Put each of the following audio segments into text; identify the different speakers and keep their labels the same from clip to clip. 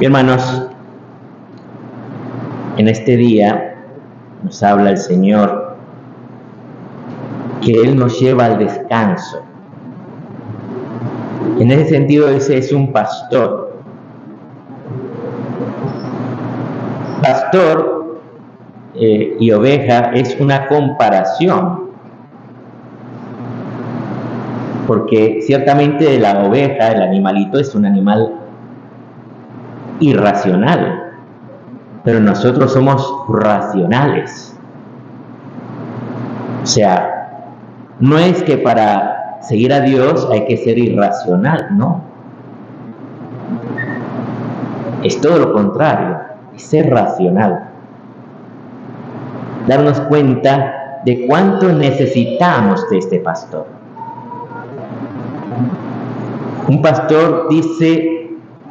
Speaker 1: Hermanos, en este día nos habla el Señor que Él nos lleva al descanso. En ese sentido, ese es un pastor. Pastor y oveja es una comparación, porque ciertamente la oveja, el animalito, es un animal irracional, pero nosotros somos racionales. O sea, no es que para seguir a Dios hay que ser irracional, no. Es todo lo contrario, es ser racional. Darnos cuenta de cuánto necesitamos de este pastor. Un pastor, dice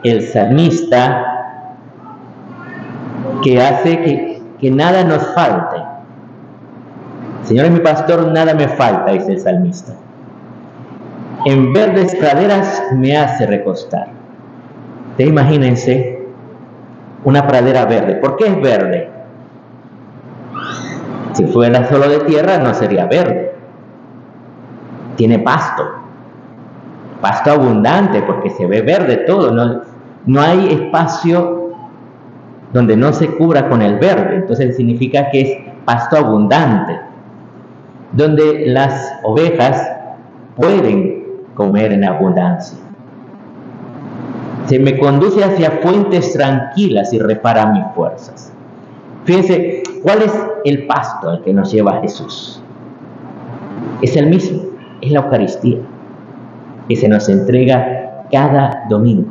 Speaker 1: el salmista, que hace que nada nos falte. Señor es mi pastor, nada me falta, dice el salmista. En verdes praderas me hace recostar. Ustedes imagínense una pradera verde. ¿Por qué es verde? Si fuera solo de tierra no sería verde. Tiene pasto abundante, porque se ve verde todo. No hay espacio donde no se cubra con el verde. Entonces significa que es pasto abundante, donde las ovejas pueden comer en abundancia. Se me conduce hacia fuentes tranquilas y repara mis fuerzas. Fíjense, ¿cuál es el pasto al que nos lleva Jesús? Es el mismo, es la Eucaristía, que se nos entrega cada domingo.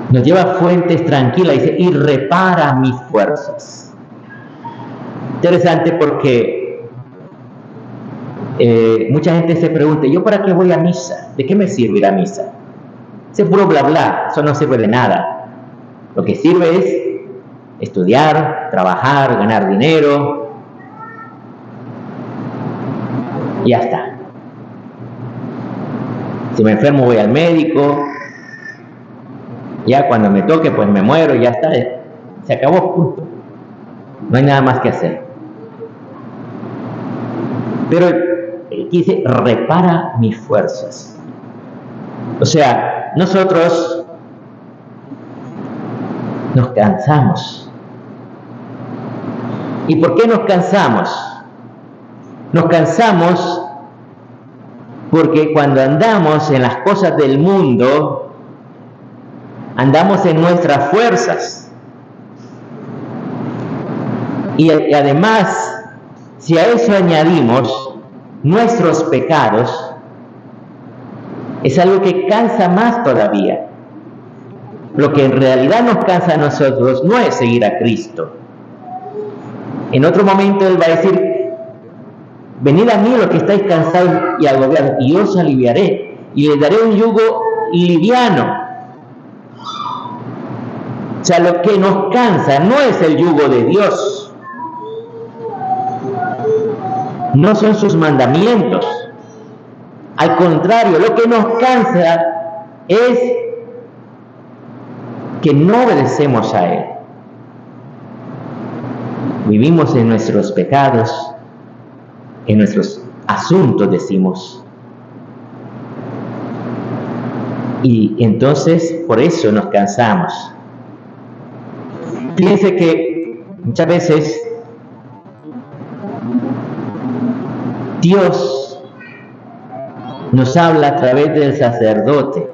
Speaker 1: Nos lleva a fuentes tranquilas, dice, y repara mis fuerzas. Interesante porque mucha gente se pregunta, ¿yo para qué voy a misa? ¿De qué me sirve ir a misa? Ese puro bla bla, eso no sirve de nada. Lo que sirve es estudiar, trabajar, ganar dinero. Y ya está. Si me enfermo voy al médico. Ya cuando me toque pues me muero y ya está. Se acabó, punto. No hay nada más que hacer. Pero aquí dice, repara mis fuerzas. O sea, nosotros nos cansamos. ¿Y por qué nos cansamos? Nos cansamos porque cuando andamos en las cosas del mundo, andamos en nuestras fuerzas. Y además, si a eso añadimos nuestros pecados, es algo que cansa más todavía. Lo que en realidad nos cansa a nosotros no es seguir a Cristo. En otro momento Él va a decir, venid a mí los que estáis cansados y agobiados, y yo os aliviaré, y les daré un yugo liviano. O sea, lo que nos cansa no es el yugo de Dios, no son sus mandamientos. Al contrario, lo que nos cansa es que no obedecemos a Él. Vivimos en nuestros pecados, en nuestros asuntos, decimos. Y entonces, por eso nos cansamos. Fíjense que muchas veces Dios nos habla a través del sacerdote,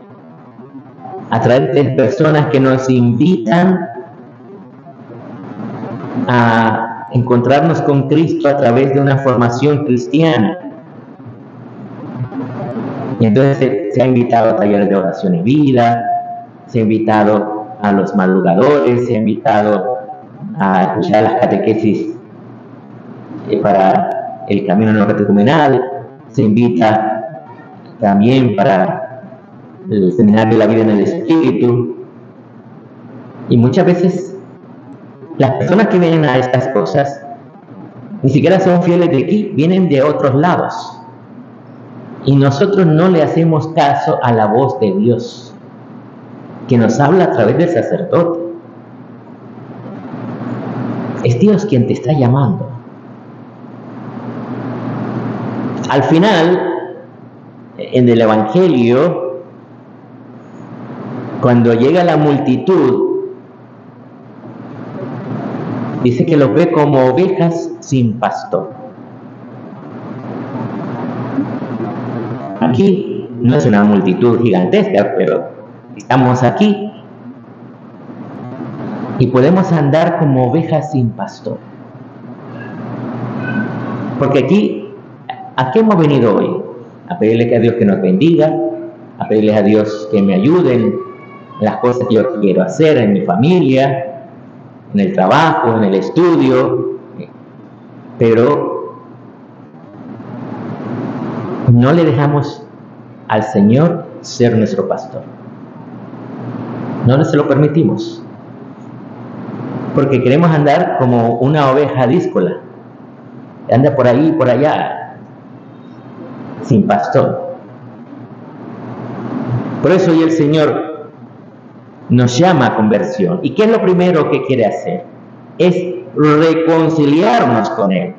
Speaker 1: a través de personas que nos invitan a encontrarnos con Cristo a través de una formación cristiana. Y entonces se ha invitado a talleres de oración y vida, se ha invitado a los madrugadores, se ha invitado a escuchar las catequesis para el camino neocatecumenal, se invita también para el seminario de la vida en el Espíritu. Y muchas veces las personas que vienen a estas cosas ni siquiera son fieles de aquí, vienen de otros lados. Y nosotros no le hacemos caso a la voz de Dios. que nos habla a través del sacerdote. Es Dios quien te está llamando. Al final, en el Evangelio, cuando llega la multitud, dice que los ve como ovejas sin pastor. Aquí no es una multitud gigantesca, pero estamos aquí y podemos andar como ovejas sin pastor. Porque aquí, ¿a qué hemos venido hoy? A pedirle a Dios que nos bendiga, a pedirle a Dios que me ayuden en las cosas que yo quiero hacer en mi familia, en el trabajo, en el estudio, pero no le dejamos al Señor ser nuestro pastor. No se lo permitimos, porque queremos andar como una oveja díscola, que anda por ahí y por allá, sin pastor. Por eso hoy el Señor nos llama a conversión. ¿Y qué es lo primero que quiere hacer? Es reconciliarnos con Él.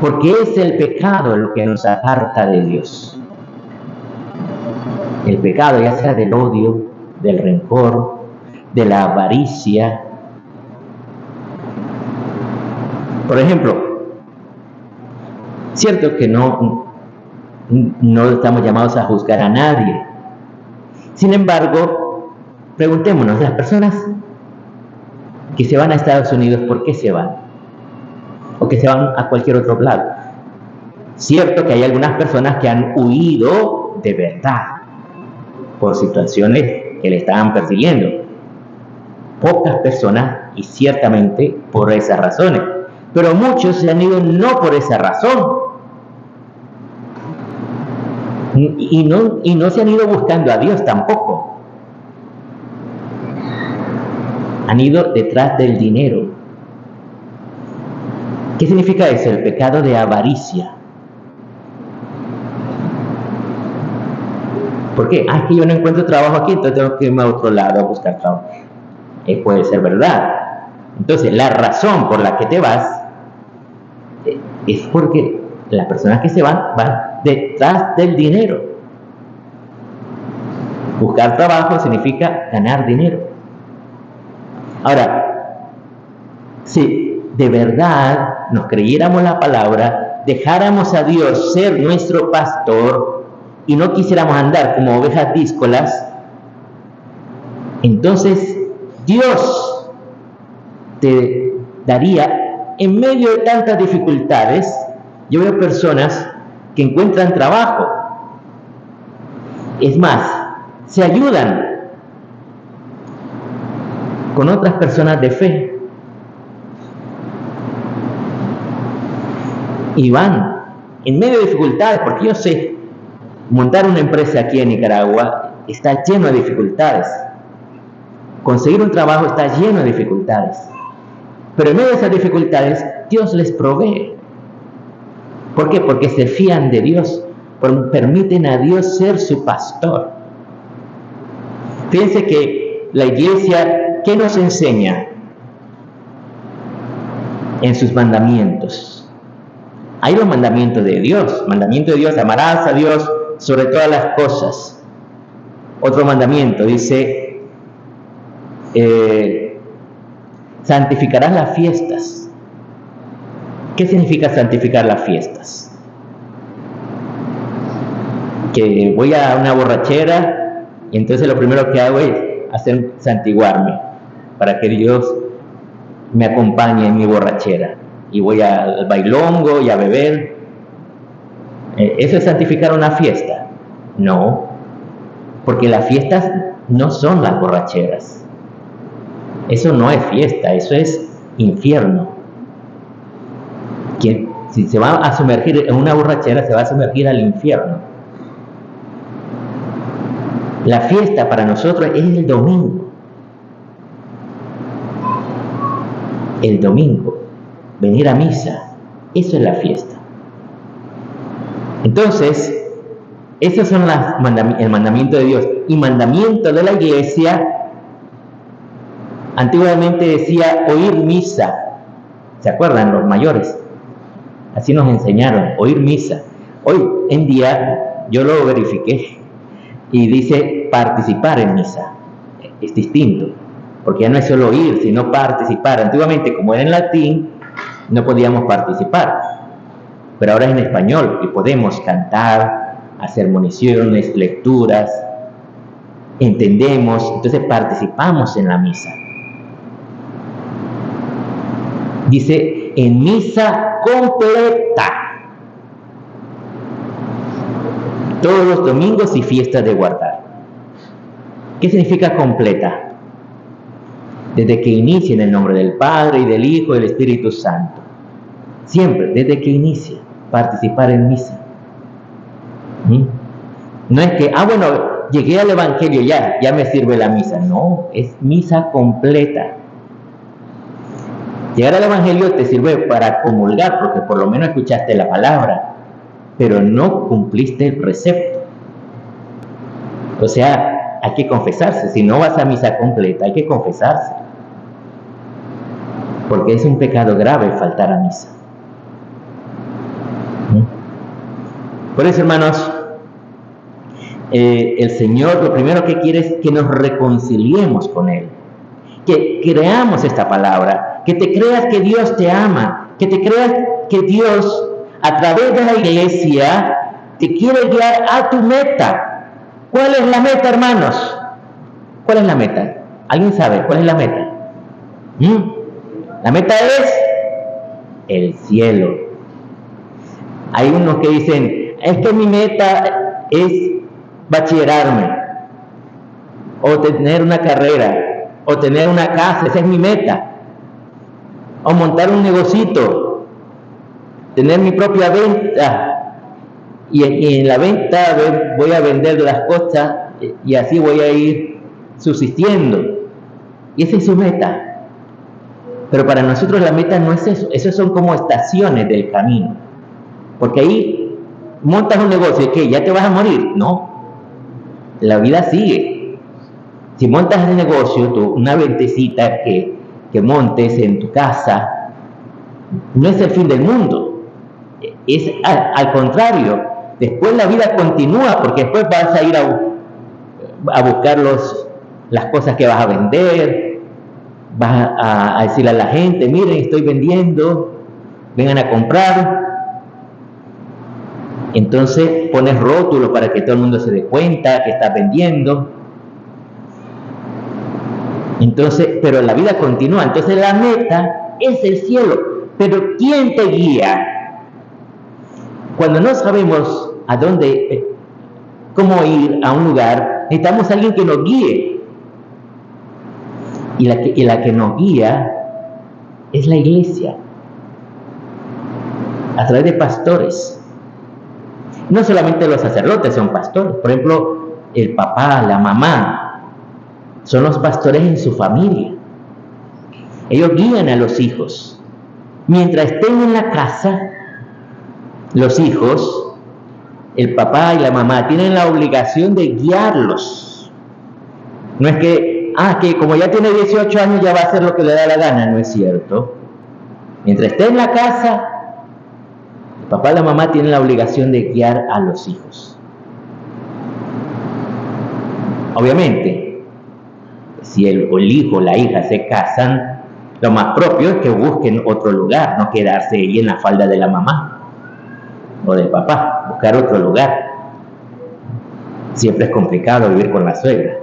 Speaker 1: Porque es el pecado lo que nos aparta de Dios. El pecado, ya sea del odio, del rencor, de la avaricia. Por ejemplo, cierto que no estamos llamados a juzgar a nadie. Sin embargo, preguntémonos, las personas que se van a Estados Unidos, ¿por qué se van? O que se van a cualquier otro lado. Cierto que hay algunas personas que han huido de verdad por situaciones que le estaban persiguiendo. Pocas personas, y ciertamente por esas razones. Pero muchos se han ido no por esa razón. Y no se han ido buscando a Dios tampoco. Han ido detrás del dinero. ¿Qué significa eso? El pecado de avaricia. ¿Por qué? Es que yo no encuentro trabajo aquí, entonces tengo que irme a otro lado a buscar trabajo. Puede ser verdad. Entonces, la razón por la que te vas es porque las personas que se van detrás del dinero. Buscar trabajo significa ganar dinero. Ahora, si de verdad nos creyéramos la palabra, dejáramos a Dios ser nuestro pastor y no quisiéramos andar como ovejas díscolas, entonces Dios te daría, en medio de tantas dificultades, yo veo personas que encuentran trabajo. Es más, se ayudan con otras personas de fe. Y van en medio de dificultades, porque yo sé, montar una empresa aquí en Nicaragua está lleno de dificultades. Conseguir un trabajo está lleno de dificultades. Pero en medio de esas dificultades, Dios les provee. ¿Por qué? Porque se fían de Dios, permiten a Dios ser su pastor. Fíjense que la iglesia, ¿qué nos enseña en sus mandamientos? Hay los mandamientos de Dios. Mandamiento de Dios, amarás a Dios sobre todas las cosas. Otro mandamiento dice, santificarás las fiestas. ¿Qué significa santificar las fiestas? Que voy a una borrachera y entonces lo primero que hago es santiguarme para que Dios me acompañe en mi borrachera. Y voy al bailongo y a beber. ¿Eso es santificar una fiesta? No, porque las fiestas no son las borracheras. Eso no es fiesta, eso es infierno. Quien, si se va a sumergir en una borrachera, se va a sumergir al infierno. La fiesta para nosotros es el domingo. El domingo, venir a misa, eso es la fiesta. Entonces, Esos son el mandamiento de Dios. Y mandamiento de la iglesia, antiguamente decía oír misa. ¿Se acuerdan los mayores? Así nos enseñaron, oír misa. Hoy en día yo lo verifiqué y dice participar en misa. Es distinto, porque ya no es solo oír, sino participar. Antiguamente, como era en latín, no podíamos participar, pero ahora es en español y podemos cantar, hacer moniciones, lecturas, entendemos, entonces participamos en la misa. Dice, en misa completa, todos los domingos y fiestas de guardar. ¿Qué significa completa? Desde que inicia, en el nombre del Padre y del Hijo y del Espíritu Santo. Siempre, desde que inicia, participar en misa. No es que, bueno, llegué al Evangelio, ya me sirve la misa. No, es misa completa. Llegar al Evangelio te sirve para comulgar, porque por lo menos escuchaste la palabra, pero no cumpliste el precepto. O sea, hay que confesarse. Si no vas a misa completa, hay que confesarse, porque es un pecado grave faltar a misa. Por eso, hermanos, el Señor lo primero que quiere es que nos reconciliemos con Él, que creamos esta palabra, que te creas que Dios te ama, que te creas que Dios, a través de la iglesia, te quiere guiar a tu meta. ¿Cuál es la meta, hermanos? ¿Cuál es la meta? ¿Alguien sabe cuál es la meta? La meta es el cielo. Hay unos que dicen, es que mi meta es bachillerarme, o tener una carrera, o tener una casa, esa es mi meta, o montar un negocito, tener mi propia venta, y en la venta voy a vender las cosas y así voy a ir subsistiendo, y esa es su meta. Pero para nosotros la meta no es eso, esos son como estaciones del camino, porque ahí montas un negocio, ¿qué? ¿Ya te vas a morir? No, la vida sigue. Si montas el negocio, una ventecita que montes en tu casa, no es el fin del mundo, es al contrario, después la vida continúa, porque después vas a ir a buscar las cosas que vas a vender, vas a decirle a la gente, miren, estoy vendiendo, vengan a comprar. Entonces pones rótulos para que todo el mundo se dé cuenta que estás vendiendo. Entonces, pero la vida continúa. Entonces la meta es el cielo. Pero ¿quién te guía? Cuando no sabemos a dónde, cómo ir a un lugar, necesitamos a alguien que nos guíe. Y la que nos guía es la iglesia, a través de pastores. No solamente los sacerdotes son pastores, por ejemplo, el papá, la mamá, son los pastores en su familia. Ellos guían a los hijos. Mientras estén en la casa, los hijos, el papá y la mamá tienen la obligación de guiarlos. No es que como ya tiene 18 años ya va a hacer lo que le da la gana, no es cierto. Mientras esté en la casa, el papá y la mamá tienen la obligación de guiar a los hijos. Obviamente, si el hijo o la hija se casan, lo más propio es que busquen otro lugar, no quedarse ahí en la falda de la mamá o del papá, buscar otro lugar. Siempre es complicado vivir con la suegra.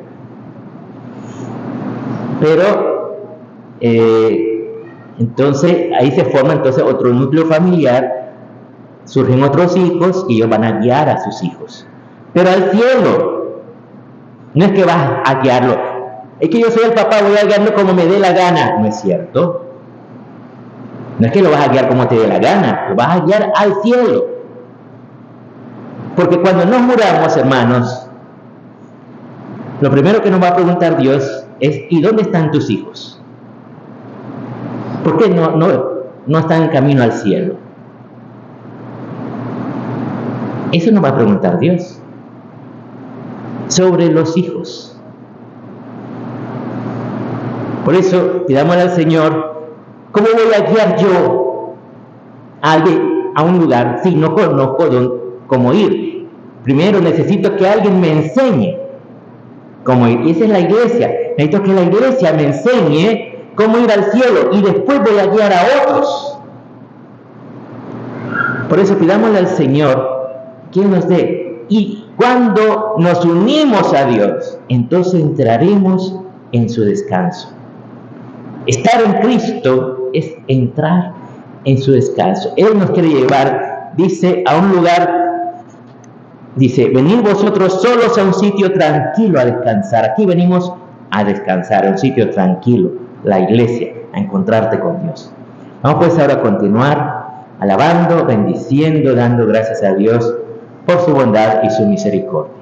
Speaker 1: Pero, entonces, ahí se forma otro núcleo familiar, surgen otros hijos y ellos van a guiar a sus hijos. Pero al cielo, no es que vas a guiarlo, es que yo soy el papá, voy a guiarlo como me dé la gana. No es cierto. No es que lo vas a guiar como te dé la gana, lo vas a guiar al cielo. Porque cuando nos muramos, hermanos, lo primero que nos va a preguntar Dios es, ¿y dónde están tus hijos? ¿Por qué no están en camino al cielo? Eso nos va a preguntar Dios. sobre los hijos. Por eso pidámosle al Señor, ¿cómo voy a guiar yo a alguien a un lugar si no conozco cómo ir? Primero necesito que alguien me enseñe cómo ir. Y esa es la iglesia. Necesito que la iglesia me enseñe cómo ir al cielo y después voy a guiar a otros. Por eso pidámosle al Señor que nos dé. Y cuando nos unimos a Dios, entonces entraremos en su descanso. Estar en Cristo es entrar en su descanso. Él nos quiere llevar, dice, a un lugar, dice, venid vosotros solos a un sitio tranquilo a descansar. Aquí venimos a descansar, a un sitio tranquilo, la iglesia, a encontrarte con Dios. Vamos pues ahora a continuar alabando, bendiciendo, dando gracias a Dios por su bondad y su misericordia.